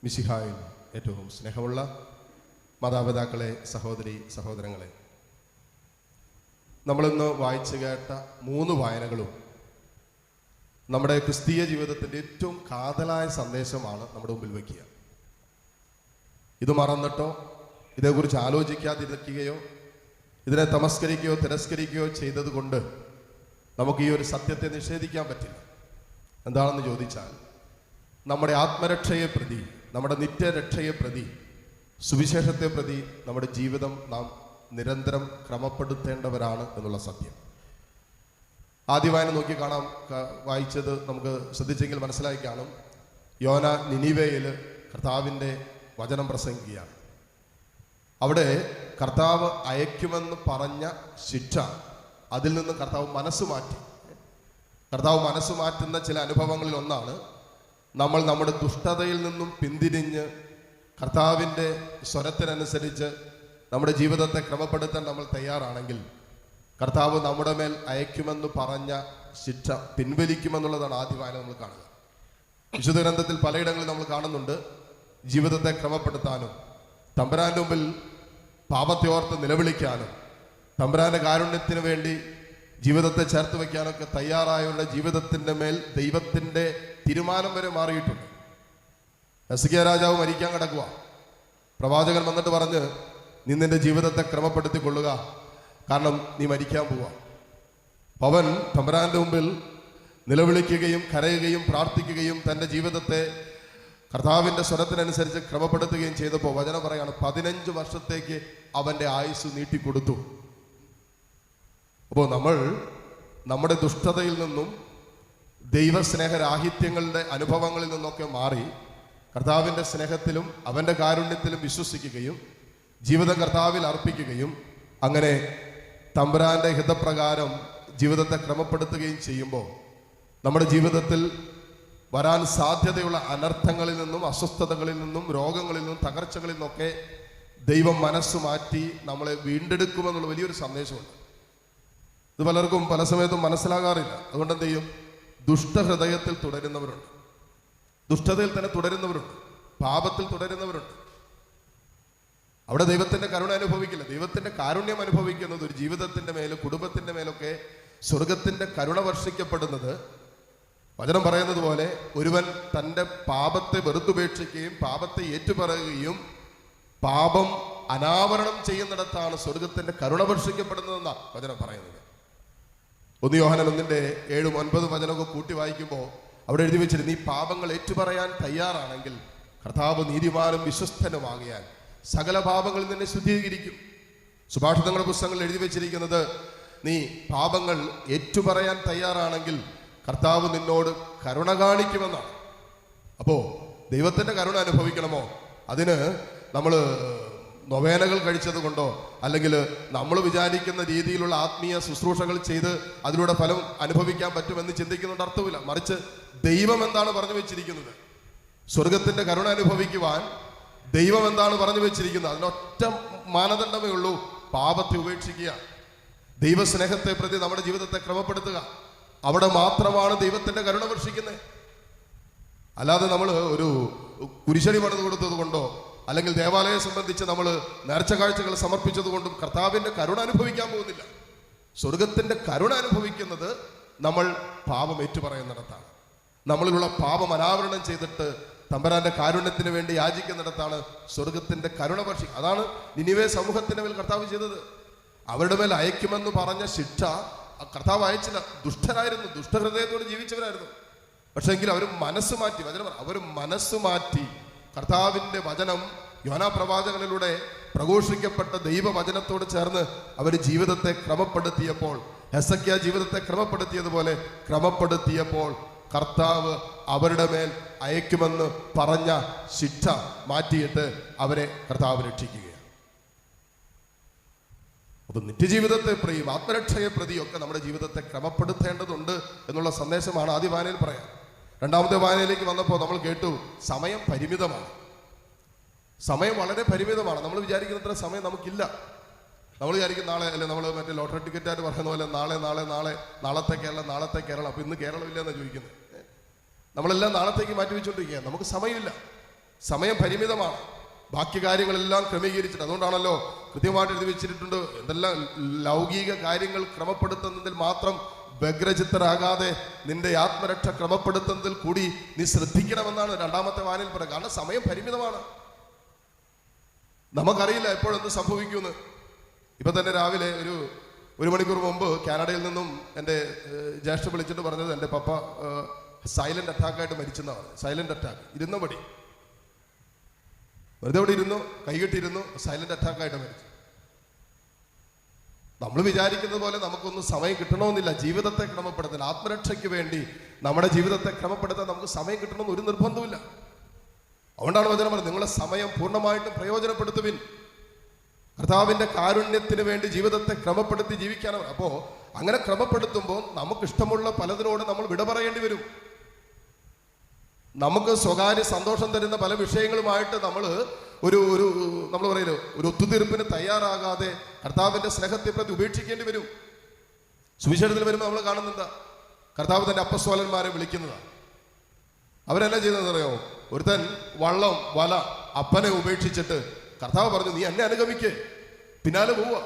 മിശിഹായിൽ ഏറ്റവും സ്നേഹമുള്ള മാതാപിതാക്കളെ, സഹോദരി സഹോദരങ്ങളെ, നമ്മളിന്ന് വായിച്ചു കേട്ട 3 വായനകളും നമ്മുടെ ക്രിസ്തീയ ജീവിതത്തിൻ്റെ ഏറ്റവും കാതലായ സന്ദേശമാണ് നമ്മുടെ മുമ്പിൽ വയ്ക്കുക. ഇത് മറന്നിട്ടോ ഇതേക്കുറിച്ച് ആലോചിക്കാതിരിക്കുകയോ ഇതിനെ തമസ്കരിക്കുകയോ തിരസ്കരിക്കുകയോ ചെയ്തത് കൊണ്ട് നമുക്ക് ഈ ഒരു സത്യത്തെ നിഷേധിക്കാൻ പറ്റില്ല. എന്താണെന്ന് ചോദിച്ചാൽ, നമ്മുടെ ആത്മരക്ഷയെ പ്രതി, നമ്മുടെ നിത്യരക്ഷയെ പ്രതി, സുവിശേഷത്തെ പ്രതി നമ്മുടെ ജീവിതം നാം നിരന്തരം ക്രമപ്പെടുത്തേണ്ടവരാണ് എന്നുള്ള സത്യം. ആദ്യ വായന നോക്കി കാണാം. വായിച്ചത് നമുക്ക് ശ്രദ്ധിച്ചെങ്കിൽ മനസ്സിലായി കാണും. യോന നിനിവേയിൽ കർത്താവിൻ്റെ വചനം പ്രസംഗിക്കുകയാണ്. അവിടെ കർത്താവ് അയക്കുമെന്ന് പറഞ്ഞ ശിക്ഷ, അതിൽ നിന്ന് കർത്താവ് മനസ്സ് മാറ്റി. കർത്താവ് മനസ്സ് മാറ്റുന്ന ചില അനുഭവങ്ങളിൽ ഒന്നാണ് നമ്മൾ നമ്മുടെ ദുഷ്ടതയിൽ നിന്നും പിന്തിരിഞ്ഞ് കർത്താവിൻ്റെ സ്വരത്തിനനുസരിച്ച് നമ്മുടെ ജീവിതത്തെ ക്രമപ്പെടുത്താൻ നമ്മൾ തയ്യാറാണെങ്കിൽ കർത്താവ് നമ്മുടെ മേൽ അയക്കുമെന്ന് പറഞ്ഞ ശിക്ഷ പിൻവലിക്കുമെന്നുള്ളതാണ് ആദ്യ വായന നമ്മൾ കാണുക. വിശുദ്ധ ഗ്രന്ഥത്തിൽ പലയിടങ്ങളിൽ നമ്മൾ കാണുന്നുണ്ട്, ജീവിതത്തെ ക്രമപ്പെടുത്താനും തമ്പുരാന്റെ മുമ്പിൽ പാപത്തെ ഓർത്ത് നിലവിളിക്കാനും തമ്പുരാന്റെ കാരുണ്യത്തിന് വേണ്ടി ജീവിതത്തെ ചേർത്ത് വയ്ക്കാനൊക്കെ തയ്യാറായവരുടെ ജീവിതത്തിൻ്റെ മേൽ ദൈവത്തിൻ്റെ തീരുമാനം വരെ മാറിയിട്ടുണ്ട്. ഹെസ്കിയാ രാജാവ് മരിക്കാൻ കിടക്കുക. പ്രവാചകൻ വന്നിട്ട് പറഞ്ഞ്, നീ നിന്റെ ജീവിതത്തെ ക്രമപ്പെടുത്തിക്കൊള്ളുക, കാരണം നീ മരിക്കാൻ പോവാ. അവൻ തമ്പുരാന്റെ മുമ്പിൽ നിലവിളിക്കുകയും കരയുകയും പ്രാർത്ഥിക്കുകയും തൻ്റെ ജീവിതത്തെ കർത്താവിൻ്റെ സ്വരത്തിനനുസരിച്ച് ക്രമപ്പെടുത്തുകയും ചെയ്തപ്പോൾ വചനം പറയാണ്, 15 വർഷത്തേക്ക് അവൻ്റെ ആയുസ് നീട്ടിക്കൊടുത്തു. അപ്പോൾ നമ്മൾ നമ്മുടെ ദുഷ്ടതയിൽ നിന്നും ദൈവസ്നേഹരാഹിത്യങ്ങളുടെ അനുഭവങ്ങളിൽ നിന്നൊക്കെ മാറി കർത്താവിൻ്റെ സ്നേഹത്തിലും അവൻ്റെ കാരുണ്യത്തിലും വിശ്വസിക്കുകയും ജീവിതം കർത്താവിൽ അർപ്പിക്കുകയും അങ്ങനെ തമ്പുരാന്റെ ഹിതപ്രകാരം ജീവിതത്തെ ക്രമപ്പെടുത്തുകയും ചെയ്യുമ്പോൾ നമ്മുടെ ജീവിതത്തിൽ വരാൻ സാധ്യതയുള്ള അനർത്ഥങ്ങളിൽ നിന്നും അസ്വസ്ഥതകളിൽ നിന്നും രോഗങ്ങളിൽ നിന്നും തകർച്ചകളിൽ നിന്നൊക്കെ ദൈവം മനസ്സ് മാറ്റി നമ്മളെ വീണ്ടെടുക്കുമെന്നുള്ള വലിയൊരു സന്ദേശമുണ്ട്. ഇത് പലർക്കും പല സമയത്തും മനസ്സിലാകാറില്ല. അതുകൊണ്ട് എന്ത് ചെയ്യും? ദുഷ്ടഹൃദയത്തിൽ തുടരുന്നവരുണ്ട്, ദുഷ്ടതയിൽ തന്നെ തുടരുന്നവരുണ്ട്, പാപത്തിൽ തുടരുന്നവരുണ്ട്. അവിടെ ദൈവത്തിന്റെ കരുണ അനുഭവിക്കില്ല. ദൈവത്തിന്റെ കാരുണ്യം അനുഭവിക്കുന്നത് ഒരു ജീവിതത്തിന്റെ മേലും കുടുംബത്തിന്റെ മേലൊക്കെ സ്വർഗത്തിന്റെ കരുണ വർഷിക്കപ്പെടുന്നത് വചനം പറയുന്നത് പോലെ ഒരുവൻ തൻ്റെ പാപത്തെ വെറുതുപേക്ഷിക്കുകയും പാപത്തെ ഏറ്റുപറയുകയും പാപം അനാവരണം ചെയ്യുന്നിടത്താണ് സ്വർഗത്തിന്റെ കരുണ വർഷിക്കപ്പെടുന്നതെന്നാണ് വചനം പറയുന്നത്. 1 യോഹന്നാൻ 1:7-9 വചനമൊക്കെ കൂട്ടി വായിക്കുമ്പോൾ അവിടെ എഴുതി വെച്ചിട്ട്, നീ പാപങ്ങൾ ഏറ്റുപറയാൻ തയ്യാറാണെങ്കിൽ കർത്താവ് നീതിമാനും വിശ്വസ്തനുമാകിയാൽ സകല പാപങ്ങളിൽ നിന്നെ ശുദ്ധീകരിക്കും. സുഭാഷിതങ്ങളുടെ പുസ്തകങ്ങളിൽ എഴുതി വെച്ചിരിക്കുന്നത്, നീ പാപങ്ങൾ ഏറ്റുപറയാൻ തയ്യാറാണെങ്കിൽ കർത്താവ് നിന്നോട് കരുണ കാണിക്കുമെന്നാണ്. അപ്പോൾ ദൈവത്തിൻ്റെ കരുണ അനുഭവിക്കണമോ? അതിന് നമ്മൾ നൊവേനകൾ കഴിച്ചത് കൊണ്ടോ അല്ലെങ്കിൽ നമ്മൾ വിചാരിക്കുന്ന രീതിയിലുള്ള ആത്മീയ ശുശ്രൂഷകൾ ചെയ്ത് അതിലൂടെ ഫലം അനുഭവിക്കാൻ പറ്റുമെന്ന് ചിന്തിക്കുന്നുണ്ട് അർത്ഥമില്ല. മറിച്ച് ദൈവം എന്താണ് പറഞ്ഞു വെച്ചിരിക്കുന്നത്, സ്വർഗത്തിന്റെ കരുണ അനുഭവിക്കുവാൻ ദൈവം എന്താണ് പറഞ്ഞു വെച്ചിരിക്കുന്നത്, അതിനൊറ്റ മാനദണ്ഡമേ ഉള്ളൂ, പാപത്തെ ഉപേക്ഷിക്കുക, ദൈവസ്നേഹത്തെ പ്രതി നമ്മുടെ ജീവിതത്തെ ക്രമപ്പെടുത്തുക. അവിടെ മാത്രമാണ് ദൈവത്തിന്റെ കരുണ വർഷിക്കുന്നത്. അല്ലാതെ നമ്മൾ ഒരു കുരിശടി പണിത് കൊടുത്തത് കൊണ്ടോ അല്ലെങ്കിൽ ദേവാലയം സംബന്ധിച്ച് നമ്മൾ നേർച്ച കാഴ്ചകൾ സമർപ്പിച്ചത് കൊണ്ടും കർത്താവിന്റെ കരുണ അനുഭവിക്കാൻ പോകുന്നില്ല. സ്വർഗത്തിന്റെ കരുണ അനുഭവിക്കുന്നത് നമ്മൾ പാപം ഏറ്റുപറയുന്നിടത്താണ്, നമ്മളിലുള്ള പാപം അനാവരണം ചെയ്തിട്ട് തമ്പുരാന്റെ കാരുണ്യത്തിന് വേണ്ടി യാചിക്കുന്നിടത്താണ് സ്വർഗത്തിന്റെ കരുണ വർഷി. അതാണ് നിനിവേ സമൂഹത്തിന്റെ മേൽ കർത്താവ് ചെയ്തത്. അവരുടെ മേൽ അയക്കുമെന്ന് പറഞ്ഞ ശിക്ഷ കർത്താവ് അയച്ചില്ല. ദുഷ്ടരായിരുന്നു, ദുഷ്ടഹൃദയത്തോട് ജീവിച്ചവരായിരുന്നു. പക്ഷെ എങ്കിൽ അവർ മനസ്സ് മാറ്റി, വചനം അവർ മനസ്സ് മാറ്റി കർത്താവിൻ്റെ വചനം യോനാ പ്രവാചകനിലൂടെ പ്രഘോഷിക്കപ്പെട്ട ദൈവവചനത്തോട് ചേർന്ന് അവർ ജീവിതത്തെ ക്രമപ്പെടുത്തിയപ്പോൾ, ഹെസക്കിയാ ജീവിതത്തെ ക്രമപ്പെടുത്തിയതുപോലെ ക്രമപ്പെടുത്തിയപ്പോൾ കർത്താവ് അവരുടെ മേൽ അയക്കുമെന്ന് പറഞ്ഞ ശിക്ഷ മാറ്റിയിട്ട് അവരെ കർത്താവ് രക്ഷിക്കുകയാണ്. അപ്പൊ നിത്യജീവിതത്തെ പ്രതിയും ആത്മരക്ഷയെ പ്രതിയൊക്കെ നമ്മുടെ ജീവിതത്തെ ക്രമപ്പെടുത്തേണ്ടതുണ്ട് എന്നുള്ള സന്ദേശമാണ് ആദ്യ വായനയിൽ പറയാം. രണ്ടാമത്തെ വായനയിലേക്ക് വന്നപ്പോൾ നമ്മൾ കേട്ടു, സമയം പരിമിതമാണ്. സമയം വളരെ പരിമിതമാണ്. നമ്മൾ വിചാരിക്കുന്നത്ര സമയം നമുക്കില്ല. നമ്മൾ വിചാരിക്കും നാളെ, അല്ലെ നമ്മൾ മറ്റേ ലോട്ടറി ടിക്കറ്റായിട്ട് പറയുന്ന പോലെ നാളത്തെ കേരളം. അപ്പൊ ഇന്ന് കേരളം ഇല്ല എന്നാണ് ചോദിക്കുന്നത്. നമ്മളെല്ലാം നാളത്തേക്ക് മാറ്റി വെച്ചുകൊണ്ടിരിക്കുക. നമുക്ക് സമയമില്ല. സമയം പരിമിതമാണ്. ബാക്കി കാര്യങ്ങളെല്ലാം ക്രമീകരിച്ചിട്ട്, അതുകൊണ്ടാണല്ലോ കൃത്യമായിട്ട് എഴുതി വെച്ചിട്ടുണ്ട്, എന്തെല്ലാം ലൗകിക കാര്യങ്ങൾ ക്രമപ്പെടുത്തുന്നതിൽ മാത്രം വ്യഗ്രചിത്തരാകാതെ നിന്റെ ആത്മരക്ഷ ക്രമപ്പെടുത്തുന്നതിൽ കൂടി നീ ശ്രദ്ധിക്കണമെന്നാണ് രണ്ടാമത്തെ വായനയിൽ പറയുക. കാരണം സമയം പരിമിതമാണ്. നമുക്കറിയില്ല എപ്പോഴെന്ത് സംഭവിക്കുമെന്ന്. ഇപ്പൊ തന്നെ രാവിലെ ഒരു മണിക്കൂർ മുമ്പ് കാനഡയിൽ നിന്നും എൻ്റെ ജ്യേഷ്ഠ വിളിച്ചിട്ട് പറഞ്ഞത് എൻ്റെ പപ്പ സൈലന്റ് അറ്റാക്കായിട്ട് മരിച്ചെന്നാണ്. സൈലന്റ് അറ്റാക്ക്, ഇരുന്നപടി വെറുതെ അവിടെ ഇരുന്നു, കൈകെട്ടിരുന്നു, സൈലന്റ് അറ്റാക്കായിട്ട് മരിച്ചു. നമ്മൾ വിചാരിക്കുന്നത് പോലെ നമുക്കൊന്നും സമയം കിട്ടണമെന്നില്ല. ജീവിതത്തെ ക്രമപ്പെടുത്താൻ, ആത്മരക്ഷയ്ക്ക് വേണ്ടി നമ്മുടെ ജീവിതത്തെ ക്രമപ്പെടുത്താൻ നമുക്ക് സമയം കിട്ടണമെന്ന് ഒരു നിർബന്ധമില്ല. അതുകൊണ്ടാണ് വചനം പറഞ്ഞത്, നിങ്ങളെ സമയം പൂർണ്ണമായിട്ടും പ്രയോജനപ്പെടുത്തുവിൻ. കർത്താവിന്റെ കാരുണ്യത്തിന് വേണ്ടി ജീവിതത്തെ ക്രമപ്പെടുത്തി ജീവിക്കാനാണ്. അപ്പോ അങ്ങനെ ക്രമപ്പെടുത്തുമ്പോൾ നമുക്കിഷ്ടമുള്ള പലതിനോട് നമ്മൾ വിട പറയേണ്ടി വരും. നമുക്ക് സ്വകാര്യ സന്തോഷം തരുന്ന പല വിഷയങ്ങളുമായിട്ട് നമ്മൾ നമ്മൾ പറയുന്നത് ഒരു ഒത്തുതീർപ്പിന് തയ്യാറാകാതെ കർത്താവിന്റെ സ്നേഹത്തെ പ്രതി ഉപേക്ഷിക്കേണ്ടി വരും. സുവിശേഷത്തിൽ വരുമ്പോൾ നമ്മൾ കാണുന്നത് കർത്താവ് തന്റെ അപ്പസ്തോലന്മാരെ വിളിക്കുന്നതാണ്. അവരെല്ലാം ചെയ്യുന്നത് അറിയോ? ഒരുത്തൻ വള്ളം വല അപ്പനെ ഉപേക്ഷിച്ചിട്ട് കർത്താവ് പറഞ്ഞു, നീ എന്നെ അനുഗമിക്ക്, പിന്നാലെ പോവുക.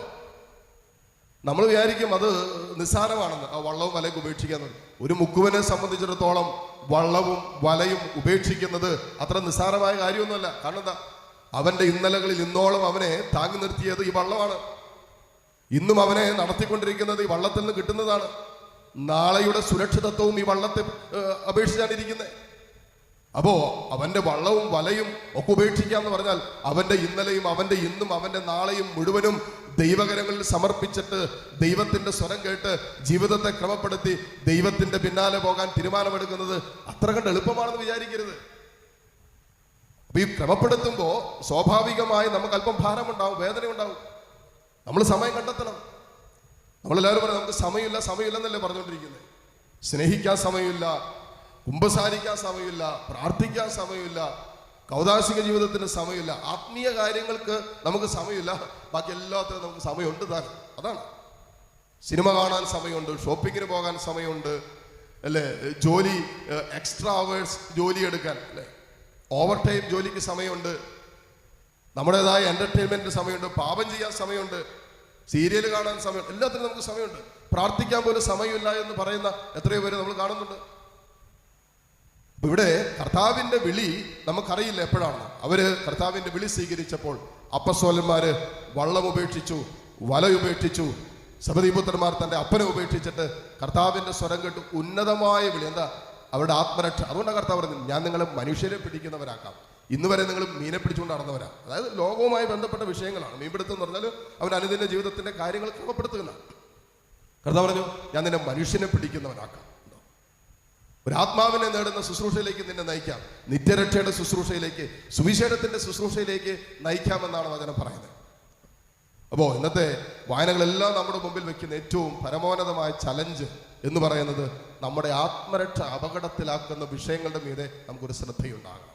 നമ്മൾ വിചാരിക്കും അത് നിസ്സാരമാണെന്ന്, ആ വള്ളവും വലയും ഉപേക്ഷിക്കാന്ന്. ഒരു മുക്കുവനെ സംബന്ധിച്ചിടത്തോളം വള്ളവും വലയും ഉപേക്ഷിക്കുന്നത് അത്ര നിസ്സാരമായ കാര്യമൊന്നുമല്ല. കാരണം എന്താ? അവന്റെ ഇന്നലകളിൽ ഇന്നോളം അവനെ താങ്ങി നിർത്തിയത് ഈ വള്ളമാണ്. ഇന്നും അവനെ നടത്തിക്കൊണ്ടിരിക്കുന്നത് ഈ വള്ളത്തിൽ നിന്ന് കിട്ടുന്നതാണ്. നാളെയുടെ സുരക്ഷിതത്വവും ഈ വള്ളത്തെ അപേക്ഷിച്ചാണ് ഇരിക്കുന്നത്. അപ്പോ അവന്റെ വള്ളവും വലയും ഒക്കെ ഉപേക്ഷിക്കാന്ന് പറഞ്ഞാൽ അവന്റെ ഇന്നലെയും അവന്റെ ഇന്നും അവന്റെ നാളെയും മുഴുവനും ദൈവകരങ്ങളിൽ സമർപ്പിച്ചിട്ട് ദൈവത്തിന്റെ സ്വരം കേട്ട് ജീവിതത്തെ ക്രമപ്പെടുത്തി ദൈവത്തിന്റെ പിന്നാലെ പോകാൻ തീരുമാനമെടുക്കുന്നത് അത്ര കണ്ട് എളുപ്പമാണെന്ന് വിചാരിക്കരുത്. അപ്പൊ ഈ ക്രമപ്പെടുത്തുമ്പോൾ സ്വാഭാവികമായി നമുക്ക് അല്പം ഭാരമുണ്ടാവും, വേദന ഉണ്ടാവും. നമ്മൾ സമയം കണ്ടെത്തണം. നമ്മളെല്ലാവരും പറയാം നമുക്ക് സമയമില്ലെന്നല്ലേ പറഞ്ഞുകൊണ്ടിരിക്കുന്നത്. സ്നേഹിക്കാൻ സമയമില്ല, കുമ്പസാരിക്കാൻ സമയമില്ല, പ്രാർത്ഥിക്കാൻ സമയമില്ല, കൗദാശിക ജീവിതത്തിന് സമയമില്ല, ആത്മീയ കാര്യങ്ങൾക്ക് നമുക്ക് സമയമില്ല. ബാക്കി എല്ലാത്തിനും നമുക്ക് സമയമുണ്ട് താനും. അതാണ്, സിനിമ കാണാൻ സമയമുണ്ട്, ഷോപ്പിങ്ങിന് പോകാൻ സമയമുണ്ട്, അല്ലേ, ജോലി എക്സ്ട്രാ അവേഴ്സ് ജോലി എടുക്കാൻ, അല്ലേ, ഓവർ ടൈം ജോലിക്ക് സമയമുണ്ട്, നമ്മുടേതായ എന്റർടൈൻമെന്റിന് സമയമുണ്ട്, പാപം ചെയ്യാൻ സമയമുണ്ട്, സീരിയൽ കാണാൻ സമയം, എല്ലാത്തിനും നമുക്ക് സമയമുണ്ട്. പ്രാർത്ഥിക്കാൻ പോലും സമയമില്ല എന്ന് പറയുന്ന എത്രയോ പേര് നമ്മൾ കാണുന്നുണ്ട്. ഇവിടെ കർത്താവിന്റെ വിളി നമുക്കറിയില്ല എപ്പോഴാണ്. അവര് കർത്താവിന്റെ വിളി സ്വീകരിച്ചപ്പോൾ അപ്പസ്തോലന്മാര് വള്ളം ഉപേക്ഷിച്ചു, വല ഉപേക്ഷിച്ചു. സബദീപുത്രന്മാർ തന്റെ അപ്പനെ ഉപേക്ഷിച്ചിട്ട് കർത്താവിന്റെ സ്വരം കേട്ട് ഉന്നതമായ വിളി. എന്താ? അവരുടെ ആത്മരക്ഷ. അതുകൊണ്ടാണ് കർത്താവ് പറഞ്ഞത്, ഞാൻ നിങ്ങളെ മനുഷ്യരെ പിടിക്കുന്നവരാക്കാം. ഇന്ന് വരെ നിങ്ങൾ മീനെ പിടിച്ചുകൊണ്ട് നടന്നവരാ. അതായത് ലോകവുമായി ബന്ധപ്പെട്ട വിഷയങ്ങളാണ്. മീൻപിടുത്തം എന്ന് പറഞ്ഞാൽ അവൻ അനുദിന ജീവിതത്തിന്റെ കാര്യങ്ങൾ ക്രമപ്പെടുത്തുന്ന. കർത്താവ് പറഞ്ഞു, ഞാൻ നിന്നെ മനുഷ്യനെ പിടിക്കുന്നവനാക്കാം. ഒരു ആത്മാവിനെ നേടുന്ന ശുശ്രൂഷയിലേക്ക് നിന്നെ നയിക്കാം. നിത്യരക്ഷയുടെ ശുശ്രൂഷയിലേക്ക്, സുവിശേഷത്തിന്റെ ശുശ്രൂഷയിലേക്ക് നയിക്കാമെന്നാണ് വചനം പറയുന്നത്. അപ്പോൾ ഇന്നത്തെ വായനകളെല്ലാം നമ്മുടെ മുമ്പിൽ വെക്കുന്ന ഏറ്റവും പരമോന്നതമായ ചലഞ്ച് എന്ന് പറയുന്നത് നമ്മുടെ ആത്മരക്ഷ അപകടത്തിലാക്കുന്ന വിഷയങ്ങളുടെ മീതെ നമുക്കൊരു ശ്രദ്ധയുണ്ടാകണം.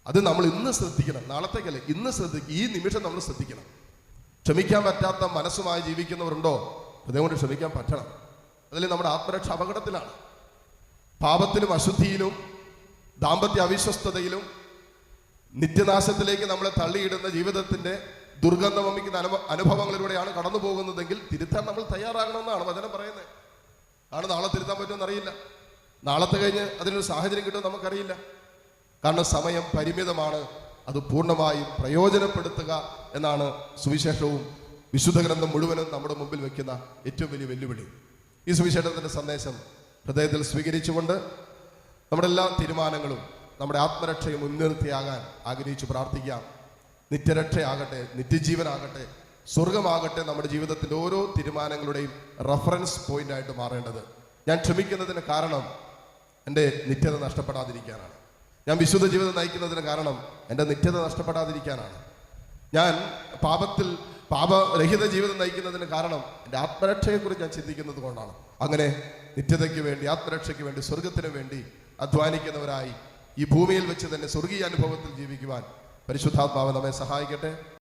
അത് നമ്മൾ ഇന്ന് ശ്രദ്ധിക്കണം, നാളത്തേക്കല്ലേ, ഇന്ന് ശ്രദ്ധിക്കും. ഈ നിമിഷം നമ്മൾ ശ്രദ്ധിക്കണം. ക്ഷമിക്കാൻ പറ്റാത്ത മനസ്സുമായി ജീവിക്കുന്നവരുണ്ടോ? അതുകൊണ്ട് ക്ഷമിക്കാൻ പറ്റണം. അതിൽ നമ്മുടെ ആത്മരക്ഷ അപകടത്തിലാണ്. പാപത്തിലും അശുദ്ധിയിലും ദാമ്പത്യ അവിശ്വസ്തതയിലും നിത്യനാശത്തിലേക്ക് നമ്മളെ തള്ളിയിടുന്ന ജീവിതത്തിന്റെ ദുർഗന്ധം വമിക്കുന്ന അനുഭവങ്ങളിലൂടെയാണ് കടന്നു പോകുന്നതെങ്കിൽ തിരുത്താൻ നമ്മൾ തയ്യാറാകണമെന്നാണ് വചനം പറയുന്നത്. ആണ് നാളെ തിരുത്താൻ പറ്റുമെന്ന് അറിയില്ല, നാളത്തെ കഴിഞ്ഞ് അതിനൊരു സാഹചര്യം കിട്ടുമെന്ന് നമുക്കറിയില്ല. കാരണം സമയം പരിമിതമാണ്. അത് പൂർണ്ണമായും പ്രയോജനപ്പെടുത്തുക എന്നാണ് സുവിശേഷവും വിശുദ്ധ ഗ്രന്ഥം മുഴുവനും നമ്മുടെ മുമ്പിൽ വെക്കുന്ന ഏറ്റവും വലിയ വെല്ലുവിളി. ഈ സുവിശേഷത്തിന്റെ സന്ദേശം ഹൃദയത്തിൽ സ്വീകരിച്ചുകൊണ്ട് നമ്മുടെ എല്ലാ തീരുമാനങ്ങളും നമ്മുടെ ആത്മരക്ഷയെ മുൻനിർത്തിയാകാൻ ആഗ്രഹിച്ചു പ്രാർത്ഥിക്കാം. നിത്യരക്ഷയാകട്ടെ, നിത്യജീവനാകട്ടെ, സ്വർഗമാകട്ടെ നമ്മുടെ ജീവിതത്തിൻ്റെ ഓരോ തീരുമാനങ്ങളുടെയും റഫറൻസ് പോയിന്റ് ആയിട്ട് മാറേണ്ടത്. ഞാൻ ക്ഷമിക്കുന്നതിന് കാരണം എൻ്റെ നിത്യത നഷ്ടപ്പെടാതിരിക്കാനാണ്. ഞാൻ വിശുദ്ധ ജീവിതം നയിക്കുന്നതിന് കാരണം എൻ്റെ നിത്യത നഷ്ടപ്പെടാതിരിക്കാനാണ്. ഞാൻ പാപരഹിത ജീവിതം നയിക്കുന്നതിന് കാരണം എൻ്റെ ആത്മരക്ഷയെക്കുറിച്ച് ഞാൻ ചിന്തിക്കുന്നത് കൊണ്ടാണ്. അങ്ങനെ നിത്യതയ്ക്ക് വേണ്ടി, ആത്മരക്ഷയ്ക്ക് വേണ്ടി, സ്വർഗത്തിന് വേണ്ടി അധ്വാനിക്കുന്നവരായി ഈ ഭൂമിയിൽ വെച്ച് തന്നെ സ്വർഗീയ അനുഭവത്തിൽ ജീവിക്കുവാൻ പരിശുദ്ധാത്മാവ് നമ്മെ സഹായിക്കട്ടെ.